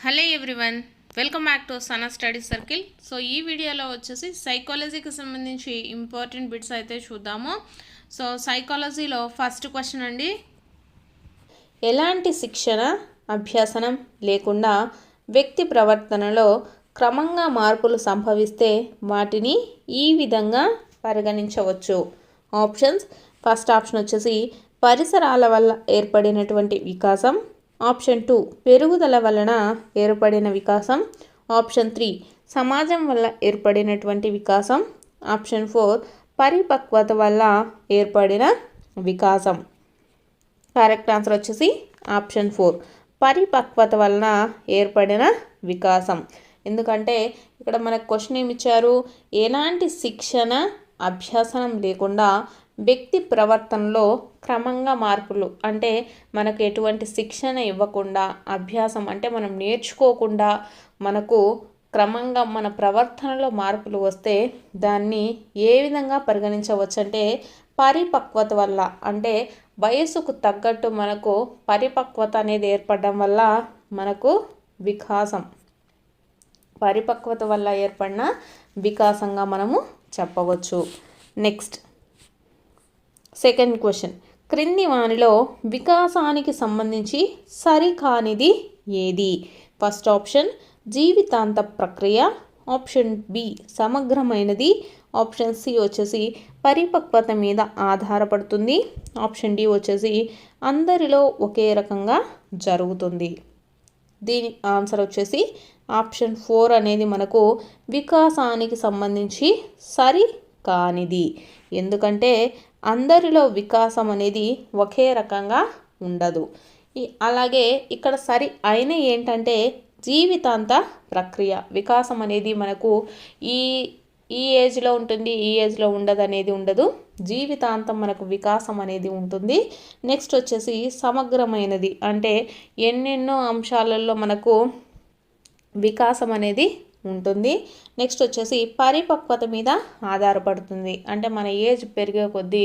Hello everyone, welcome back to Sana study circle. So ఈ వీడియోలో వచ్చేసి సైకాలజీకి సంబంధించి ఇంపార్టెంట్ బిట్స్ అయితే చూద్దాము. సో సైకాలజీలో ఫస్ట్ క్వశ్చన్ అండి, ఎలాంటి శిక్షణ అభ్యాసనం లేకుండా వ్యక్తి ప్రవర్తనలో క్రమంగా మార్పులు సంభవిస్తే వాటిని ఈ విధంగా పరిగణించవచ్చు. ఆప్షన్స్, ఫస్ట్ ఆప్షన్ వచ్చేసి పరిసరాల వల్ల ఏర్పడినటువంటి వికాసం. ఆప్షన్ 2 పెరుగుదల వలన ఏర్పడిన వికాసం. ఆప్షన్ 3 సమాజం వల్ల ఏర్పడినటువంటి వికాసం. ఆప్షన్ 4 పరిపక్వత వల్ల ఏర్పడిన వికాసం. కరెక్ట్ ఆన్సర్ వచ్చేసి ఆప్షన్ 4 పరిపక్వత వలన ఏర్పడిన వికాసం. ఎందుకంటే ఇక్కడ మనకు క్వశ్చన్ ఏమి ఇచ్చారు, ఎలాంటి శిక్షణ అభ్యాసనం లేకుండా వ్యక్తి ప్రవర్తనలో క్రమంగా మార్పులు, అంటే మనకు ఎటువంటి శిక్షణ ఇవ్వకుండా అభ్యాసం అంటే మనం నేర్చుకోకుండా మనకు క్రమంగా మన ప్రవర్తనలో మార్పులు వస్తే దాన్ని ఏ విధంగా పరిగణించవచ్చు అంటే పరిపక్వత వల్ల, అంటే వయసుకు తగ్గట్టు మనకు పరిపక్వత అనేది ఏర్పడడం వల్ల మనకు వికాసం, పరిపక్వత వల్ల ఏర్పడిన వికాసంగా మనము చెప్పవచ్చు. నెక్స్ట్ సెకండ్ క్వశ్చన్, క్రింది వానిలో వికాసానికి సంబంధించి సరికానిది ఏది? ఫస్ట్ ఆప్షన్ జీవితాంత ప్రక్రియ. ఆప్షన్ బి సమగ్రమైనది. ఆప్షన్ సి వచ్చేసి పరిపక్వత మీద ఆధారపడుతుంది. ఆప్షన్ డి వచ్చేసి అందరిలో ఒకే రకంగా జరుగుతుంది. దీని ఆన్సర్ వచ్చేసి ఆప్షన్ 4 అనేది మనకు వికాసానికి సంబంధించి సరి కానిది. ఎందుకంటే అందరిలో వికాసం అనేది ఒకే రకంగా ఉండదు. అలాగే ఇక్కడ సరి అయిన ఏంటంటే జీవితాంత ప్రక్రియ. వికాసం అనేది మనకు ఈ ఏజ్లో ఉంటుంది, ఈ ఏజ్లో ఉండదు అనేది ఉండదు. జీవితాంతం మనకు వికాసం అనేది ఉంటుంది. నెక్స్ట్ వచ్చేసి సమగ్రమైనది, అంటే ఎన్నెన్నో అంశాలలో మనకు వికాసం అనేది ఉంటుంది. నెక్స్ట్ వచ్చేసి పరిపక్వత మీద ఆధారపడుతుంది, అంటే మన ఏజ్ పెరిగే కొద్దీ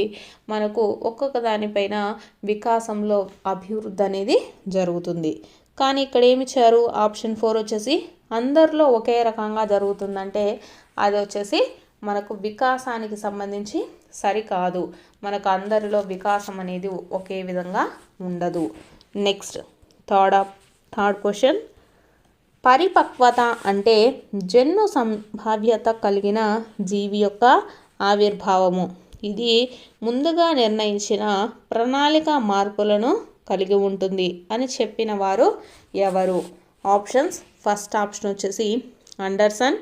మనకు ఒక్కొక్క దానిపైన వికాసంలో అభివృద్ధి అనేది జరుగుతుంది. కానీ ఇక్కడ ఏమి ఇచ్చారు, ఆప్షన్ 4 వచ్చేసి అందరిలో ఒకే రకంగా జరుగుతుందంటే అది వచ్చేసి మనకు వికాసానికి సంబంధించి సరికాదు. మనకు అందరిలో వికాసం అనేది ఒకే విధంగా ఉండదు. నెక్స్ట్ థర్డ్ క్వశ్చన్, పరిపక్వత అంటే జన్యు సంభావ్యత కలిగిన జీవి యొక్క ఆవిర్భావము. ఇది ముందుగా నిర్ణయించిన ప్రణాళిక మార్పులను కలిగి ఉంటుంది అని చెప్పిన వారు ఎవరు? ఆప్షన్స్, ఫస్ట్ ఆప్షన్ వచ్చేసి అండర్సన్.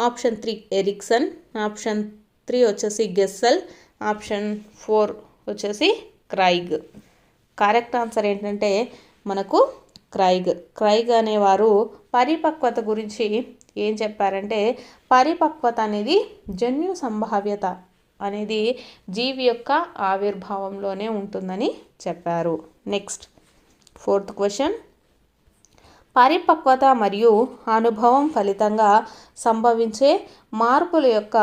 Option 3 Erikson. ఆప్షన్ 3 వచ్చేసి గెస్సెల్. ఆప్షన్ 4 వచ్చేసి క్రైగ్. కరెక్ట్ ఆన్సర్ ఏంటంటే మనకు క్రైగ్ అనేవారు పరిపక్వత గురించి ఏం చెప్పారంటే పరిపక్వత అనేది జన్యు సంభావ్యత అనేది జీవి యొక్క ఆవిర్భావంలోనే ఉంటుందని చెప్పారు. నెక్స్ట్ ఫోర్త్ క్వశ్చన్, పరిపక్వత మరియు అనుభవం ఫలితంగా సంభవించే మార్పుల యొక్క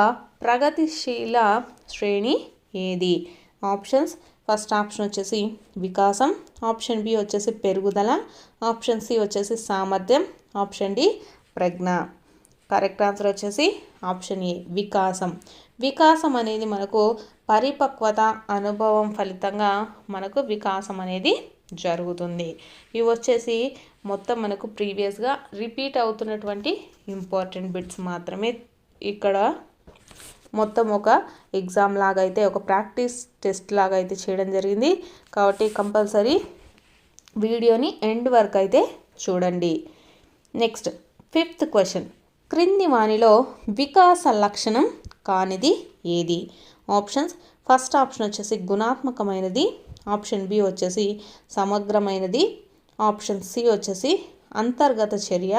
ప్రగతిశీల శ్రేణి ఏది? ఆప్షన్స్, ఫస్ట్ ఆప్షన్ వచ్చేసి వికాసం. ఆప్షన్ బి వచ్చేసి పెరుగుదల. ఆప్షన్ సి వచ్చేసి సామర్థ్యం. ఆప్షన్ డి ప్రజ్ఞ. కరెక్ట్ ఆన్సర్ వచ్చేసి ఆప్షన్ ఏ వికాసం. వికాసం అనేది మనకు పరిపక్వత అనుభవం ఫలితంగా మనకు వికాసం అనేది జరుగుతుంది. ఇవి వచ్చేసి మొత్తం మనకు ప్రీవియస్గా రిపీట్ అవుతున్నటువంటి ఇంపార్టెంట్ బిట్స్ మాత్రమే. ఇక్కడ మొత్తం ఒక ఎగ్జామ్ లాగా అయితే, ఒక ప్రాక్టీస్ టెస్ట్ లాగా అయితే చేయడం జరిగింది. కాబట్టి కంపల్సరీ వీడియోని ఎండ్ వరకు అయితే చూడండి. నెక్స్ట్ ఫిఫ్త్ క్వశ్చన్, క్రింది వానిలో వికాస లక్షణం కానిది ఏది? ఆప్షన్స్, ఫస్ట్ ఆప్షన్ వచ్చేసి గుణాత్మకమైనది. ఆప్షన్ బి వచ్చేసి సమగ్రమైనది. ఆప్షన్ సి వచ్చేసి అంతర్గత చర్య.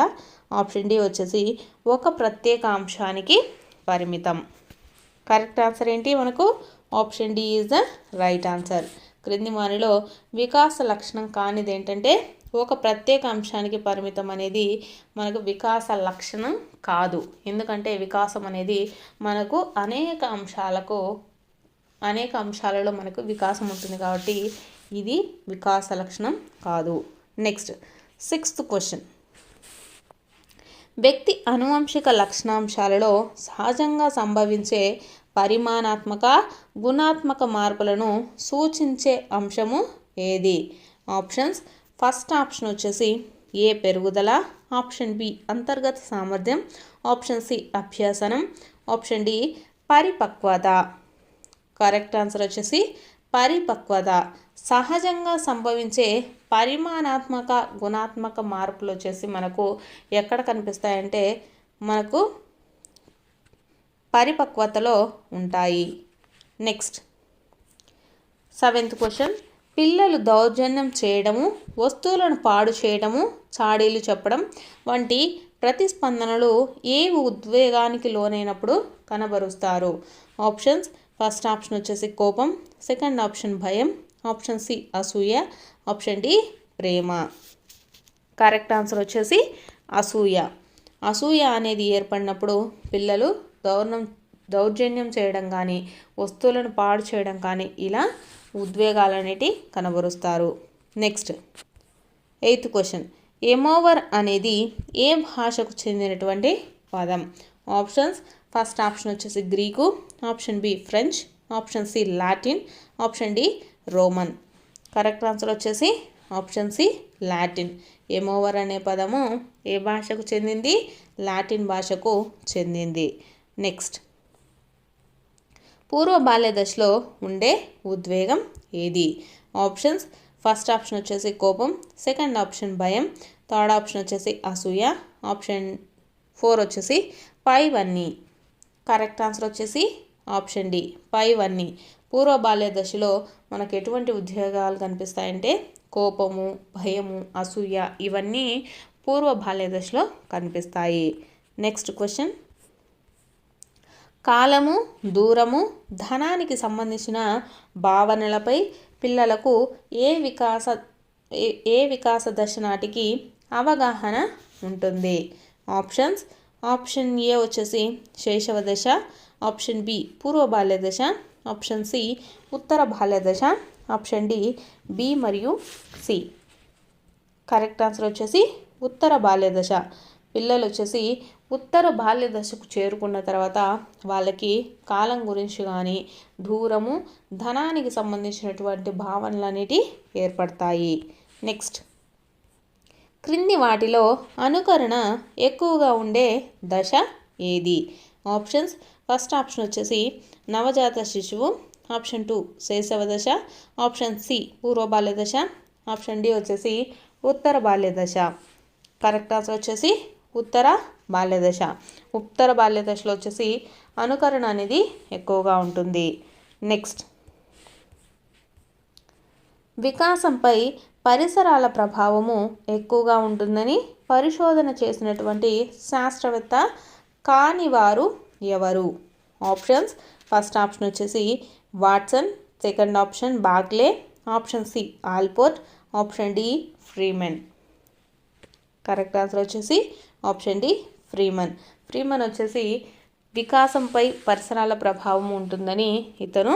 ఆప్షన్ డి వచ్చేసి ఒక ప్రత్యేక అంశానికి పరిమితం. కరెక్ట్ ఆన్సర్ ఏంటి మనకు option D is the right answer. క్రింది వానిలో వికాస లక్షణం కానిది ఏంటంటే ఒక ప్రత్యేక అంశానికి పరిమితం అనేది మనకు వికాస లక్షణం కాదు. ఎందుకంటే వికాసం అనేది మనకు అనేక అంశాలలో మనకు వికాసం ఉంటుంది కాబట్టి ఇది వికాస లక్షణం కాదు. నెక్స్ట్ సిక్స్త్ క్వశ్చన్, వ్యక్తి అనువంశిక లక్షణాంశాలలో సహజంగా సంభవించే పరిమాణాత్మక గుణాత్మక మార్పులను సూచించే అంశము ఏది? ఆప్షన్స్ ఫస్ట్ ఆప్షన్ వచ్చేసి ఏ పెరుగుదల, ఆప్షన్ బి అంతర్గత సామర్థ్యం, ఆప్షన్ సి అభ్యాసనం, ఆప్షన్ డి పరిపక్వత. కరెక్ట్ ఆన్సర్ వచ్చేసి పరిపక్వత. సహజంగా సంభవించే పరిమాణాత్మక గుణాత్మక మార్పులు వచ్చేసి మనకు ఎక్కడ కనిపిస్తాయంటే మనకు పరిపక్వతలో ఉంటాయి. Next 7th question. పిల్లలు దౌర్జన్యం చేయడము, వస్తువులను పాడు చేయడము, చాడీలు చెప్పడం వంటి ప్రతిస్పందనలు ఏ ఉద్వేగానికి లోనైనప్పుడు కనబరుస్తారు? ఆప్షన్స్ ఫస్ట్ ఆప్షన్ వచ్చేసి కోపం, సెకండ్ ఆప్షన్ భయం, ఆప్షన్ సి అసూయ, ఆప్షన్ డి ప్రేమ. కరెక్ట్ ఆన్సర్ వచ్చేసి అసూయ. అసూయ అనేది ఏర్పడినప్పుడు పిల్లలు దౌర్జన్యం చేయడం కానీ, వస్తువులను పాడు చేయడం కానీ ఇలా ఉద్వేగాలు అనేటివి కనబరుస్తారు. Next 8th question. ఎమోవర్ అనేది ఏ భాషకు చెందినటువంటి పదం? ఆప్షన్స్ ఫస్ట్ ఆప్షన్ వచ్చేసి Greek, option B French, option C Latin, option D Roman. Correct answer వచ్చేసి ఆప్షన్ సి లాటిన్. ఎమోవర్ అనే పదము ఏ భాషకు చెందింది? లాటిన్ భాషకు చెందింది. నెక్స్ట్ పూర్వ బాల్య దశలో ఉండే ఉద్వేగం ఏది? ఆప్షన్స్ ఫస్ట్ ఆప్షన్ వచ్చేసి కోపం, సెకండ్ ఆప్షన్ భయం, థర్డ్ ఆప్షన్ వచ్చేసి అసూయ, ఆప్షన్ 4 వచ్చేసి పైవన్నీ. కరెక్ట్ ఆన్సర్ వచ్చేసి ఆప్షన్ డి పైవన్నీ. పూర్వ బాల్య దశలో మనకు ఎటువంటి ఉద్వేగాలు కనిపిస్తాయంటే కోపము, భయము, అసూయ ఇవన్నీ పూర్వ బాల్య దశలో కనిపిస్తాయి. Next question. కాలము, దూరము, ధనానికి సంబంధించిన భావనలపై పిల్లలకు ఏ వికాస దశ నాటికి అవగాహన ఉంటుంది? ఆప్షన్స్ ఆప్షన్ ఏ వచ్చేసి శైశవ దశ, ఆప్షన్ బి పూర్వ బాల్య దశ, ఆప్షన్ సి ఉత్తర బాల్య దశ, ఆప్షన్ డి బి మరియు సి. కరెక్ట్ ఆన్సర్ వచ్చేసి ఉత్తర బాల్య దశ. పిల్లలు వచ్చేసి ఉత్తర బాల్య దశకు చేరుకున్న తర్వాత వాళ్ళకి కాలం గురించి కానీ, దూరము, ధనానికి సంబంధించినటువంటి భావనలు అనేటివి ఏర్పడతాయి. నెక్స్ట్ క్రింది వాటిలో అనుకరణ ఎక్కువగా ఉండే దశ ఏది? ఆప్షన్స్ ఫస్ట్ ఆప్షన్ వచ్చేసి నవజాత శిశువు, ఆప్షన్ 2 శైశవ దశ, ఆప్షన్ సి పూర్వ బాల్య దశ, ఆప్షన్ డి వచ్చేసి ఉత్తర బాల్య దశ. కరెక్ట్ ఆన్సర్ వచ్చేసి ఉత్తర బాల్య దశ. ఉత్తర బాల్య దశలో వచ్చేసి అనుకరణ అనేది ఎక్కువగా ఉంటుంది. నెక్స్ట్ వికాసంపై పరిసరాల ప్రభావము ఎక్కువగా ఉంటుందని పరిశోధన చేసినటువంటి శాస్త్రవేత్త కాని వారు ఎవరు? ఆప్షన్స్ ఫస్ట్ ఆప్షన్ వచ్చేసి Watson, second option Bagley, option C Allport, option D Freeman. Correct answer వచ్చేసి ఆప్షన్ డి ఫ్రీమన్. ఫ్రీమన్ వచ్చేసి వికాసంపై పరిసరాల ప్రభావం ఉంటుందని ఇతను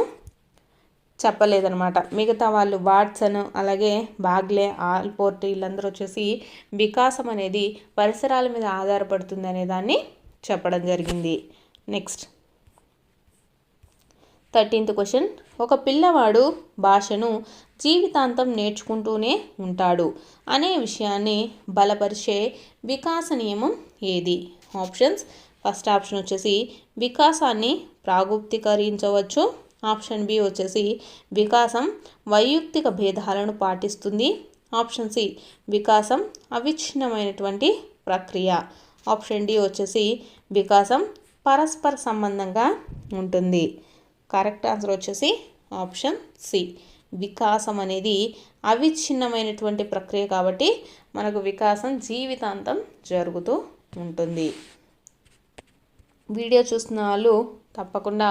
చెప్పలేదన్నమాట. మిగతా వాళ్ళు వాట్సన్, అలాగే బాగ్లే, ఆల్పోర్ట్ వీళ్ళందరూ వచ్చేసి వికాసం అనేది పరిసరాల మీద ఆధారపడుతుంది అనే దాన్ని చెప్పడం జరిగింది. Next 13th question. ఒక పిల్లవాడు భాషను జీవితాంతం నేర్చుకుంటూనే ఉంటాడు అనే విషయాన్ని బలపరిచే వికాస నియమం ఏది? ఆప్షన్స్ ఫస్ట్ ఆప్షన్ వచ్చేసి వికాసాన్ని ప్రాగుప్తీకరించవచ్చు, ఆప్షన్ బి వచ్చేసి వికాసం వైయక్తిక భేదాలను పాటిస్తుంది, ఆప్షన్ సి వికాసం అవిచ్ఛిన్నమైనటువంటి ప్రక్రియ, ఆప్షన్ డి వచ్చేసి వికాసం పరస్పర సంబంధంగా ఉంటుంది. కరెక్ట్ ఆన్సర్ వచ్చేసి ఆప్షన్ సి వికాసం అనేది అవిచ్ఛిన్నమైనటువంటి ప్రక్రియ కాబట్టి మనకు వికాసం జీవితాంతం జరుగుతూ ఉంటుంది. వీడియో చూస్తున్న వాళ్ళు తప్పకుండా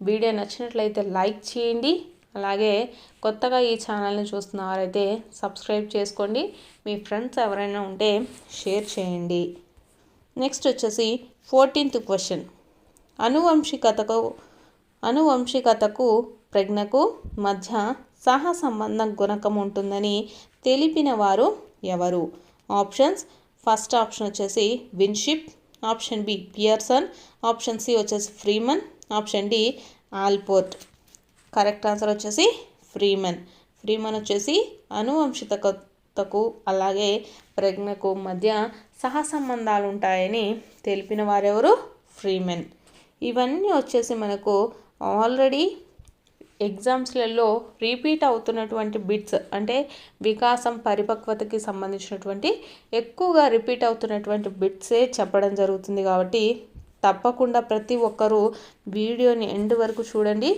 వీడియో నచ్చినట్లయితే లైక్ చేయండి. అలాగే కొత్తగా ఈ ఛానల్ని చూస్తున్న వారైతే సబ్స్క్రైబ్ చేసుకోండి. మీ ఫ్రెండ్స్ ఎవరైనా ఉంటే షేర్ చేయండి. నెక్స్ట్ వచ్చేసి 14th క్వశ్చన్. అనువంశికతకు ప్రజ్ఞకు మధ్య సహసంబంధం గుణకం ఉంటుందని తెలిపిన వారు ఎవరు? ఆప్షన్స్ ఫస్ట్ ఆప్షన్ వచ్చేసి Winship, option B Pearson, option C వచ్చేసి Freeman, option D Allport. Correct answer వచ్చేసి ఫ్రీమన్. ఫ్రీమన్ వచ్చేసి అనువంశికతకు అలాగే ప్రజ్ఞకు మధ్య సహసంబంధాలు ఉంటాయని తెలిపిన వారెవరు? ఫ్రీమన్. ఇవన్నీ వచ్చేసి మనకు ఆల్రెడీ ఎగ్జామ్స్లలో రిపీట్ అవుతున్నటువంటి బిట్స్, అంటే వికాసం పరిపక్వతకి సంబంధించినటువంటి ఎక్కువగా రిపీట్ అవుతున్నటువంటి బిట్సే చెప్పడం జరుగుతుంది. కాబట్టి తప్పకుండా ప్రతి ఒక్కరూ వీడియోని ఎండ్ వరకు చూడండి.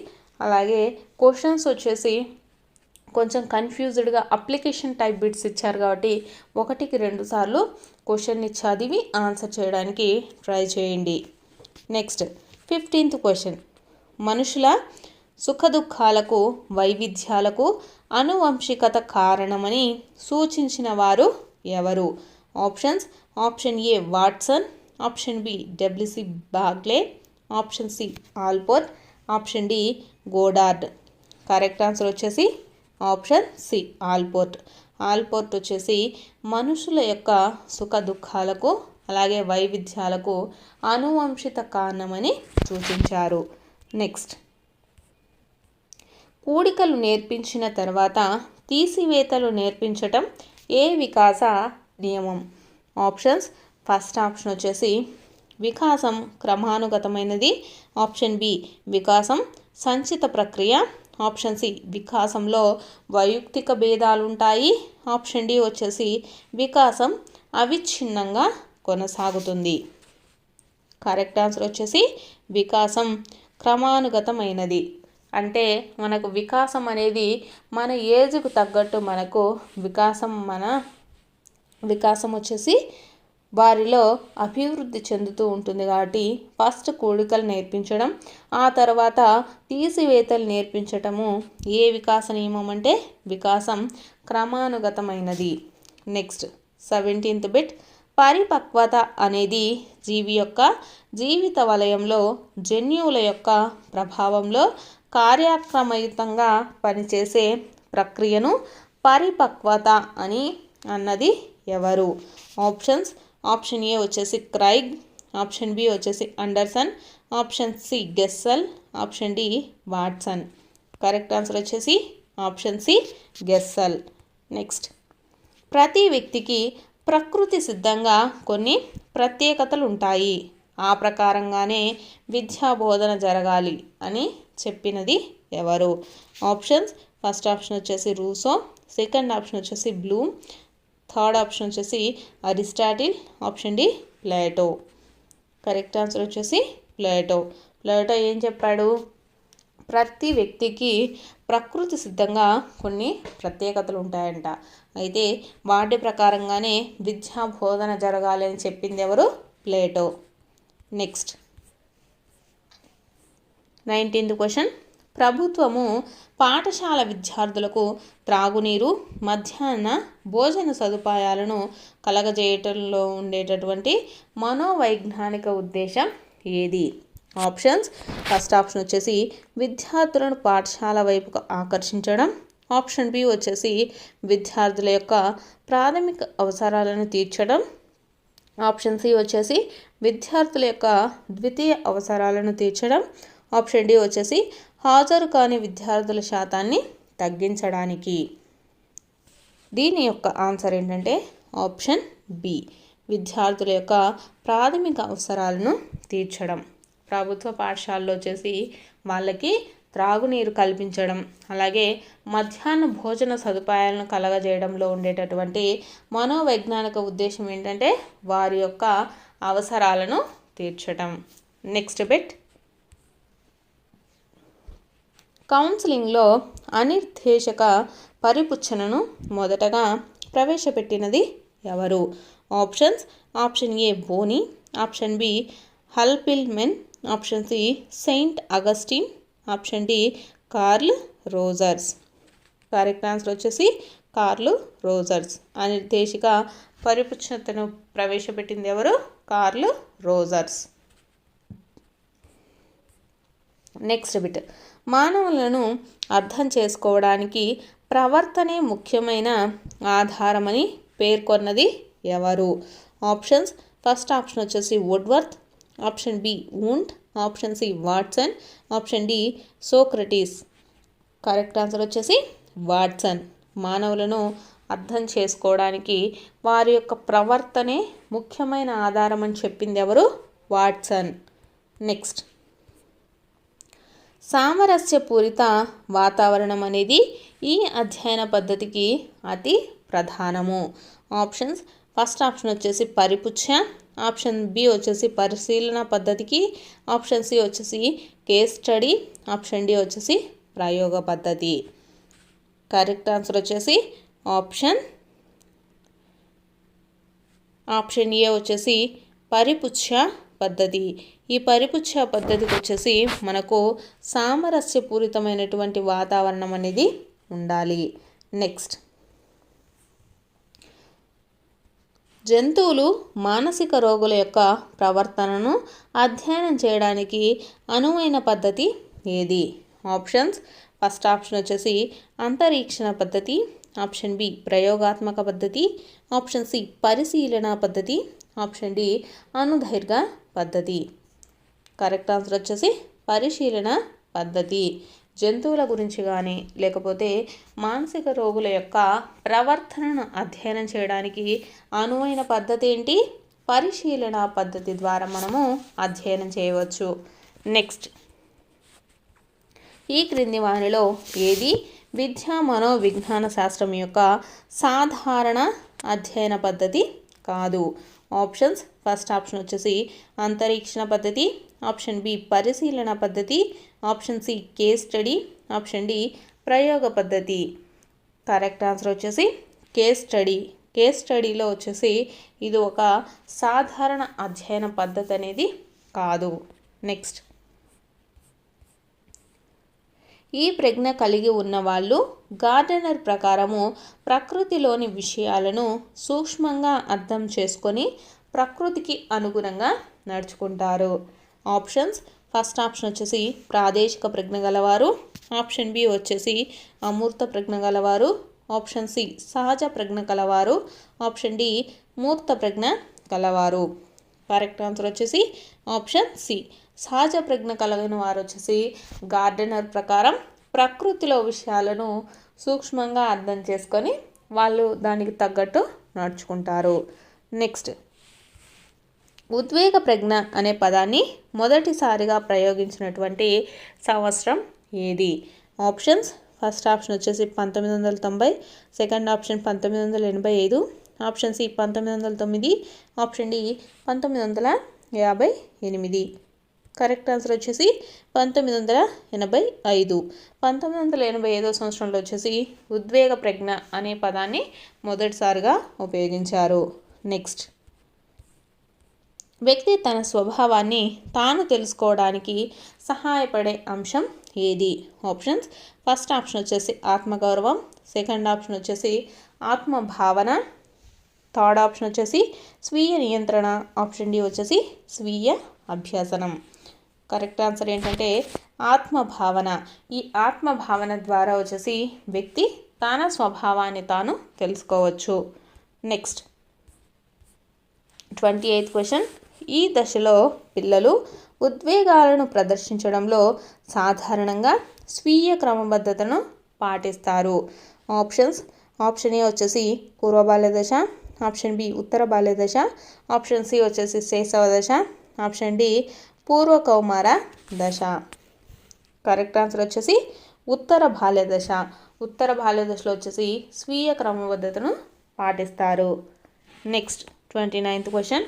అలాగే క్వశ్చన్స్ వచ్చేసి కొంచెం కన్ఫ్యూజ్డ్గా అప్లికేషన్ టైప్ బిట్స్ ఇచ్చారు కాబట్టి 1-2 సార్లు క్వశ్చన్ని చదివి ఆన్సర్ చేయడానికి ట్రై చేయండి. Next 15th question. మనుషుల సుఖదుఖాలకు వైవిధ్యాలకు అనువంశికత కారణమని సూచించిన వారు ఎవరు? Options: option A Watson, option B W C Bagley, option C Allport, option D Goddard. Correct answer వచ్చేసి ఆప్షన్ సి ఆల్పోర్ట్. ఆల్పోర్ట్ వచ్చేసి మనుషుల యొక్క సుఖ దుఃఖాలకు అలాగే వైవిధ్యాలకు అనువంశిత కారణమని సూచించారు. నెక్స్ట్, కూడికలు నేర్పించిన తర్వాత తీసివేతలు నేర్పించటం ఏ వికాస నియమం? ఆప్షన్స్: ఫస్ట్ ఆప్షన్ వచ్చేసి వికాసం క్రమానుగతమైనది, ఆప్షన్ బి వికాసం సంచిత ప్రక్రియ, ఆప్షన్ సి వికాసంలో వైయక్తిక భేదాలు ఉంటాయి, ఆప్షన్ డి వచ్చేసి వికాసం అవిచ్ఛిన్నంగా కొనసాగుతుంది. కరెక్ట్ ఆన్సర్ వచ్చేసి వికాసం క్రమానుగతమైనది. అంటే మనకు వికాసం అనేది మన ఏజ్కు తగ్గట్టు మనకు వికాసం వచ్చేసి వారిలో అభివృద్ధి చెందుతూ ఉంటుంది. కాబట్టి ఫస్ట్ కూడికలు నేర్పించడం, ఆ తర్వాత తీసివేతలు నేర్పించటము ఏ వికాస నియమం అంటే వికాసం క్రమానుగతమైనది. Next 17th bit. పరిపక్వత అనేది జీవి యొక్క జీవిత వలయంలో జన్యువుల యొక్క ప్రభావంలో కార్యక్రమయుతంగా పనిచేసే ప్రక్రియను పరిపక్వత అని అన్నది ఎవరు? ఆప్షన్స్: ఆప్షన్ ఏ వచ్చేసి క్రైగ్, ఆప్షన్ బి వచ్చేసి Anderson, option C Gesell, option D Watson. Correct answer వచ్చేసి ఆప్షన్ సి గెస్సల్. నెక్స్ట్, ప్రతి వ్యక్తికి ప్రకృతి సిద్ధంగా కొన్ని ప్రత్యేకతలు ఉంటాయి, ఆ ప్రకారంగానే విద్యా బోధన జరగాలి అని చెప్పినది ఎవరు? ఆప్షన్స్: ఫస్ట్ ఆప్షన్ వచ్చేసి రూసో, సెకండ్ ఆప్షన్ వచ్చేసి బ్లూమ్, థర్డ్ ఆప్షన్ వచ్చేసి Aristotle, option D Plato. Correct answer వచ్చేసి ప్లేటో. ప్లేటో ఏం చెప్పాడు? ప్రతి వ్యక్తికి ప్రకృతి సిద్ధంగా కొన్ని ప్రత్యేకతలు ఉంటాయంట, అయితే వాటి ప్రకారంగానే విద్యా బోధన జరగాలి అని చెప్పింది ఎవరు? ప్లేటో. Next 19th question. ప్రభుత్వము పాఠశాల విద్యార్థులకు త్రాగునీరు, మధ్యాహ్న భోజన సదుపాయాలను కలగజేయటంలో ఉండేటటువంటి మనోవైజ్ఞానిక ఉద్దేశం ఏది? ఆప్షన్స్: ఫస్ట్ ఆప్షన్ వచ్చేసి విద్యార్థులను పాఠశాల వైపుకు ఆకర్షించడం, ఆప్షన్ బి వచ్చేసి విద్యార్థుల యొక్క ప్రాథమిక అవసరాలను తీర్చడం, ఆప్షన్ సి వచ్చేసి విద్యార్థుల యొక్క ద్వితీయ అవసరాలను తీర్చడం, ఆప్షన్ డి వచ్చేసి హాజరు కాని విద్యార్థుల శాతాన్ని తగ్గించడానికి. దీని యొక్క ఆన్సర్ ఏంటంటే ఆప్షన్ బి, విద్యార్థుల యొక్క ప్రాథమిక అవసరాలను తీర్చడం. ప్రభుత్వ పాఠశాలలో వచ్చేసి వాళ్ళకి త్రాగునీరు కల్పించడం, అలాగే మధ్యాహ్న భోజన సదుపాయాలను కలగజేయడంలో ఉండేటటువంటి మనోవైజ్ఞానిక ఉద్దేశం ఏంటంటే వారి యొక్క అవసరాలను తీర్చడం. Next bit. కౌన్సిలింగ్లో అనిర్దేశక పరిపుచ్చనను మొదటగా ప్రవేశపెట్టినది ఎవరు? ఆప్షన్స్: ఆప్షన్ ఏ బోని, ఆప్షన్ బి హల్పిల్మెన్, option C Saint Augustine, option D Carl Rogers. Correct answer వచ్చేసి కార్ల్ రోజర్స్. అనిర్దేశిక పరిపుచ్చతను ప్రవేశపెట్టింది ఎవరు? Carl Rogers. Next bit. మానవులను అర్థం చేసుకోవడానికి ప్రవర్తనే ముఖ్యమైన ఆధారమని పేర్కొన్నది ఎవరు? ఆప్షన్స్ ఫస్ట్ ఆప్షన్ వచ్చేసి Woodworth, option B Wundt, option C Watson, option D Socrates. Correct answer వచ్చేసి వాట్సన్. మానవులను అర్థం చేసుకోవడానికి వారి యొక్క ప్రవర్తనే ముఖ్యమైన ఆధారం అని చెప్పింది ఎవరు? వాట్సన్. నెక్స్ట్, సామరస్యపూరిత వాతావరణం అనేది ఈ అధ్యయన పద్ధతికి అతి ప్రధానము. ఆప్షన్స్ ఫస్ట్ ఆప్షన్ వచ్చేసి పరిపుచ్ఛ, ఆప్షన్ బి వచ్చేసి పరిశీలన పద్ధతికి, ఆప్షన్ సి వచ్చేసి కేస్ స్టడీ, ఆప్షన్ డి వచ్చేసి ప్రయోగ పద్ధతి. కరెక్ట్ ఆన్సర్ వచ్చేసి ఆప్షన్ ఏ వచ్చేసి పరిపుచ్ఛ పద్ధతి. ఈ పరిపుచ్ఛ పద్ధతికి వచ్చేసి మనకు సామరస్యపూరితమైనటువంటి వాతావరణం అనేది ఉండాలి. నెక్స్ట్, జంతువులు మానసిక రోగుల యొక్క ప్రవర్తనను అధ్యయనం చేయడానికి అనువైన పద్ధతి ఏది? ఆప్షన్స్ ఫస్ట్ ఆప్షన్ వచ్చేసి అంతరీక్షణ పద్ధతి, ఆప్షన్ బి ప్రయోగాత్మక పద్ధతి, ఆప్షన్ సి పరిశీలన పద్ధతి, ఆప్షన్ డి అనుదైర్ఘ్య పద్ధతి. కరెక్ట్ ఆన్సర్ వచ్చేసి పరిశీలన పద్ధతి. జంతువుల గురించి కానీ లేకపోతే మానసిక రోగుల యొక్క ప్రవర్తనను అధ్యయనం చేయడానికి అనువైన పద్ధతి ఏంటి? పరిశీలన పద్ధతి ద్వారా మనము అధ్యయనం చేయవచ్చు. నెక్స్ట్, ఈ క్రింది వానిలో ఏది విద్యా మనోవిజ్ఞాన శాస్త్రం యొక్క సాధారణ అధ్యయన పద్ధతి కాదు? ఆప్షన్స్ ఫస్ట్ ఆప్షన్ వచ్చేసి అంతరీక్షణ పద్ధతి, ఆప్షన్ బి పరిశీలన పద్ధతి, option C case study, option D ప్రయోగ పద్ధతి. కరెక్ట్ ఆన్సర్ వచ్చేసి కేస్ స్టడీ. కేస్ స్టడీలో వచ్చేసి ఇది ఒక సాధారణ అధ్యయన పద్ధతి అనేది కాదు. నెక్స్ట్, ఈ ప్రజ్ఞ కలిగి ఉన్న వాళ్ళు గార్డెనర్ ప్రకారము ప్రకృతిలోని విషయాలను సూక్ష్మంగా అర్థం చేసుకొని ప్రకృతికి అనుగుణంగా నడుచుకుంటారు. ఆప్షన్స్ ఫస్ట్ ఆప్షన్ వచ్చేసి ప్రాదేశిక ప్రజ్ఞ గలవారు, ఆప్షన్ బి వచ్చేసి అమూర్త ప్రజ్ఞ గలవారు, ఆప్షన్ సి సహజ ప్రజ్ఞ గలవారు, ఆప్షన్ డి మూర్త ప్రజ్ఞ గలవారు. కరెక్ట్ ఆన్సర్ వచ్చేసి ఆప్షన్ సి సహజ ప్రజ్ఞ కలిగిన వారు వచ్చేసి గార్డెనర్ ప్రకారం ప్రకృతిలో విషయాలను సూక్ష్మంగా అర్థం చేసుకొని వాళ్ళు దానికి తగ్గట్టు నడుచుకుంటారు. నెక్స్ట్, ఉద్వేగ ప్రజ్ఞ అనే పదాన్ని మొదటిసారిగా ప్రయోగించినటువంటి సంవత్సరం ఏది? ఆప్షన్స్ ఫస్ట్ ఆప్షన్ వచ్చేసి 1990, second option 1985, option C 1909, option D 1958. Correct answer వచ్చేసి 1985. 1985 సంవత్సరంలో వచ్చేసి ఉద్వేగ ప్రజ్ఞ అనే పదాన్ని మొదటిసారిగా ఉపయోగించారు. నెక్స్ట్, వ్యక్తి తన స్వభావాన్ని తాను తెలుసుకోవడానికి సహాయపడే అంశం ఏది? ఆప్షన్స్ ఫస్ట్ ఆప్షన్ వచ్చేసి ఆత్మగౌరవం, సెకండ్ ఆప్షన్ వచ్చేసి ఆత్మభావన, థర్డ్ ఆప్షన్ వచ్చేసి స్వీయ నియంత్రణ, ఆప్షన్ డి వచ్చేసి స్వీయ అభ్యసనం. కరెక్ట్ ఆన్సర్ ఏంటంటే ఆత్మభావన. ఈ ఆత్మభావన ద్వారా వచ్చేసి వ్యక్తి తన స్వభావాన్ని తాను తెలుసుకోవచ్చు. నెక్స్ట్, 28th క్వశ్చన్, ఈ దశలో పిల్లలు ఉద్వేగాలను ప్రదర్శించడంలో సాధారణంగా స్వీయ క్రమబద్ధతను పాటిస్తారు. ఆప్షన్స్ ఆప్షన్ ఏ వచ్చేసి పూర్వ బాల్య దశ, ఆప్షన్ బి ఉత్తర బాల్య దశ, ఆప్షన్ సి వచ్చేసి శైశవ దశ, ఆప్షన్ డి పూర్వ కౌమార దశ. కరెక్ట్ ఆన్సర్ వచ్చేసి ఉత్తర బాల్య దశ. ఉత్తర బాల్య దశలో వచ్చేసి స్వీయ క్రమబద్ధతను పాటిస్తారు. నెక్స్ట్ 29th క్వశ్చన్,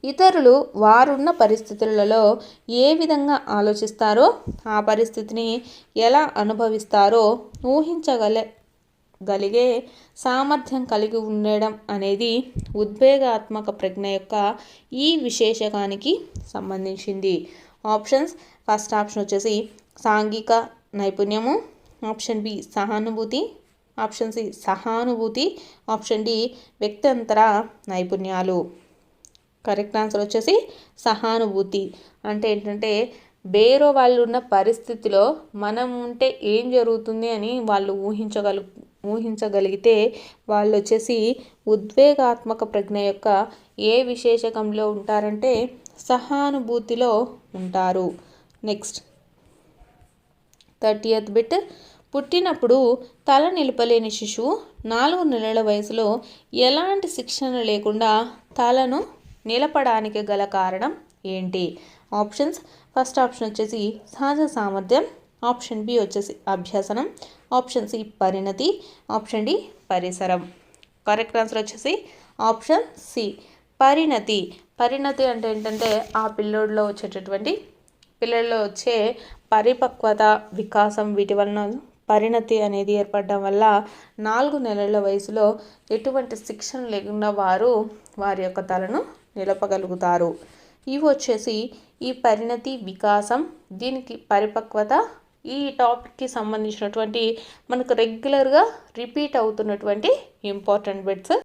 ఇతరులు వారున్న పరిస్థితులలో ఏ విధంగా ఆలోచిస్తారో ఆ పరిస్థితిని ఎలా అనుభవిస్తారో ఊహించగలిగే సామర్థ్యం కలిగి ఉండడం అనేది ఉద్వేగాత్మక ప్రజ్ఞ యొక్క ఈ విశేషకానికి సంబంధించింది. ఆప్షన్స్ ఫస్ట్ ఆప్షన్ వచ్చేసి సాంఘిక నైపుణ్యము, ఆప్షన్ బి సహానుభూతి, ఆప్షన్ సి సహానుభూతి, ఆప్షన్ డి వ్యక్తంతర నైపుణ్యాలు. కరెక్ట్ ఆన్సర్ వచ్చేసి సహానుభూతి. అంటే ఏంటంటే వేరే వాళ్ళు ఉన్న పరిస్థితిలో మనం ఉంటే ఏం జరుగుతుంది అని వాళ్ళు ఊహించగలిగితే వాళ్ళు వచ్చేసి ఉద్వేగాత్మక ప్రజ్ఞ యొక్క ఏ విశేషకంలో ఉంటారంటే సహానుభూతిలో ఉంటారు. Next 30th bit. పుట్టినప్పుడు తల నిలపలేని శిశువు 4 నెలల వయసులో ఎలాంటి శిక్షణ లేకుండా తలను నిలపడానికి గల కారణం ఏంటి? ఆప్షన్స్. ఫస్ట్ ఆప్షన్ వచ్చేసి సహజ సామర్థ్యం, ఆప్షన్ బి వచ్చేసి అభ్యసనం, ఆప్షన్ సి పరిణతి, ఆప్షన్ డి పరిసరం. కరెక్ట్ ఆన్సర్ వచ్చేసి ఆప్షన్ సి పరిణతి. పరిణతి అంటే ఏంటంటే ఆ పిల్లోడిలో పిల్లల్లో వచ్చే పరిపక్వత, వికాసం, వీటి వలన పరిణతి అనేది ఏర్పడడం వల్ల 4 నెలల వయసులో ఎటువంటి శిక్షణ లేకుండా వారి యొక్క తలను నిలపగలుగుతారు. ఇవి వచ్చేసి ఈ పరిణతి, వికాసం, దీనికి పరిపక్వత, ఈ టాపిక్కి సంబంధించినటువంటి మనకు రెగ్యులర్గా రిపీట్ అవుతున్నటువంటి ఇంపార్టెంట్ బిట్స్.